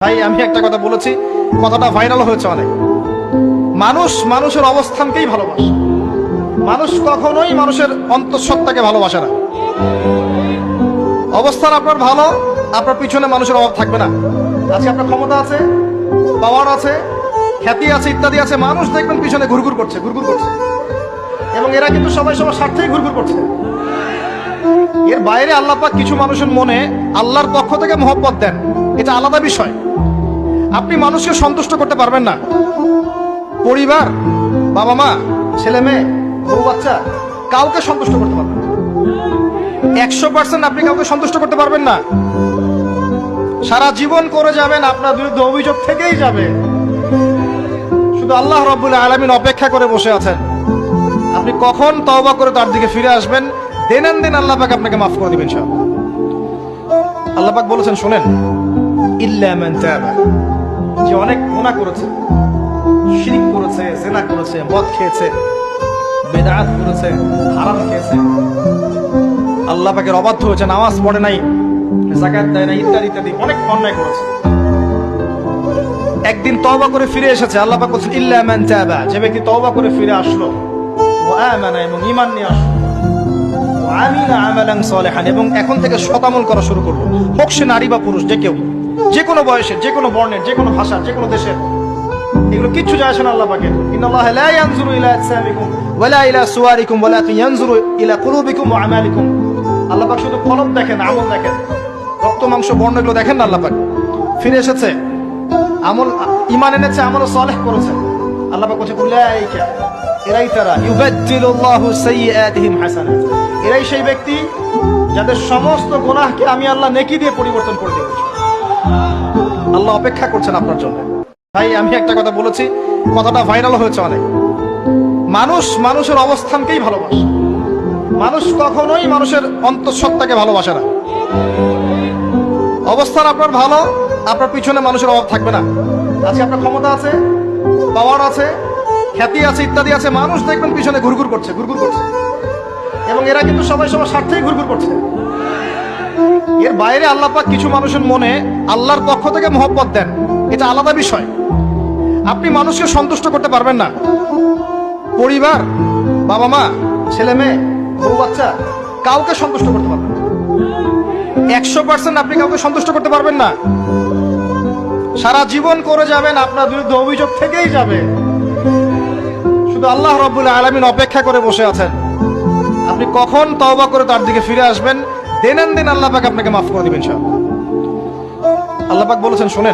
ভাই আমি একটা কথা বলেছি, কথাটা ভাইরাল হয়েছে অনেক। মানুষ মানুষের অবস্থানকেই ভালোবাসে। মানুষ কখনোই মানুষের অন্তঃসত্ত্বাকে ভালোবাসে না। অবস্থান আপনার ভালো, আপনার পিছনে মানুষের অভাব থাকবে না। আজকে আপনার ক্ষমতা আছে, পাওয়ার আছে, খ্যাতি আছে, ইত্যাদি আছে, মানুষ দেখবেন পিছনে ঘুরঘুর করছে এবং এরা কিন্তু সবাই সবার স্বার্থেই ঘুরঘুর করছে। এর বাইরে আল্লাহ পাক কিছু মানুষের মনে আল্লাহর পক্ষ থেকে মহব্বত দেন, এটা আলাদা বিষয়। আপনি মানুষকে সন্তুষ্ট করতে পারবেন না। পরিবার, বাবা মা, ছেলে মেয়ে, বউ বাচ্চা, কাউকে সন্তুষ্ট করতে পারবেন না। 100% আপনি কাউকে সন্তুষ্ট করতে পারবেন না। সারা জীবন করে যাবেন, আপনার বিরুদ্ধে অভিযোগ থেকেই যাবে। শুধু আল্লাহ রাব্বুল আলামিন অপেক্ষা করে বসে আছেন, আপনি কখন তওবা করে তার দিকে ফিরে আসবেন। দিন আল্লাহ পাক আপনাকে মাফ করে দিবেন। ইনশাআল্লাহ আল্লাহ পাক বলেছেন, শুনেন, ইল্লা মান তাবা, যে অনেক গুনাহ করেছে, শিরক করেছে, জিনা করেছে, মদ খেয়েছে, বিদআত করেছে, হারাম খেয়েছে, আল্লাহ পাকের অবাধ্য হয়েছে, নামাজ পড়ে নাই, যাকাত দেয় না, ইত্যাদি ইত্যাদি অনেক অন্যায় করেছে। একদিন তওবা করে ফিরে এসেছে। আল্লাহ পাক বলেছেন, ইল্লা মান তাবা, যে ব্যক্তি তওবা করে ফিরে আসলো, ওয়া আমানা, এবং ঈমান নিয়ে আসলো, ওয়া আমিলা আমালান সালিহান, এবং এখন থেকে সৎ আমল করা শুরু করলো, হোক সে নারী বা পুরুষ, যে কেউ, যে কোনো বয়সের, যে কোনো বর্ণের, যে কোনো ভাষার, যে কোনো দেশের, এগুলো কিচ্ছু যায় আসে না আল্লাহ পাকের। ইন্নাল্লাহা লা ইয়ানজুরু ইলা আজসামিকুম ওয়ালা ইলা সুওয়ারিকুম ওয়ালাকিন ইয়ানজুরু ইলা কুলুবিকুম ওয়া আমালিকুম। আল্লাহ পাক শুধু কলব দেখেন, আমল দেখেন, রক্ত মাংস বর্ণ এগুলো দেখেন না। আল্লাহ পাক ফিরে এসেছে, আমল, ঈমান এনেছে, আমল সালেহ করেছে। আল্লাহ পাক বলেছে, উলাইকা, এরাই তারা, ইউবাদদিলুল্লাহু সাইয়্যাতিহিম হাসানাত, এরাই সেই ব্যক্তি যাদের সমস্ত গুনাহকে আমি আল্লাহ নেকি দিয়ে পরিবর্তন করে দেব। আল্লাহ অপেক্ষা করছেন আপনার জন্য। ভাই আমি একটা কথা বলেছি, কথাটা ভাইরাল হয়েছে অনেক। মানুষ মানুষের অবস্থানকেই ভালোবাসে। মানুষ কখনোই মানুষের অন্তঃসত্ত্বাকে ভালোবাসে না। অবস্থান আপনার ভালো, আপনার পিছনে মানুষের অভাব থাকবে না। আজকে আপনার ক্ষমতা আছে, পাওয়ার আছে, খ্যাতি আছে, ইত্যাদি আছে, মানুষ দেখবেন পিছনে ঘুরঘুর করছে এবং এরা কিন্তু সবাই সবার স্বার্থেই ঘুরঘুর করছে। এর বাইরে আল্লাহ পাক কিছু মানুষের মনে আল্লাহর পক্ষ থেকে মহব্বত দেন, এটা আলাদা বিষয়। আপনি মানুষকে সন্তুষ্ট করতে পারবেন না। পরিবার, বাবা মা, ছেলে মেয়ে, বউ বাচ্চা, কাউকে সন্তুষ্ট করতে পারবেন না। 100% আপনি কাউকে সন্তুষ্ট করতে পারবেন না। সারা জীবন করে যাবেন, আপনার বিরুদ্ধে অভিযোগ থেকেই যাবে। শুধু আল্লাহ রাব্বুল আলামিন অপেক্ষা করে বসে আছেন, আপনি কখন তওবা করে তার দিকে ফিরে আসবেন। দিন আল্লাহ পাক আপনাকে মাফ করে দিবেন। ইনশাআল্লাহ আল্লাহ পাক বলেছেন, শুনেন,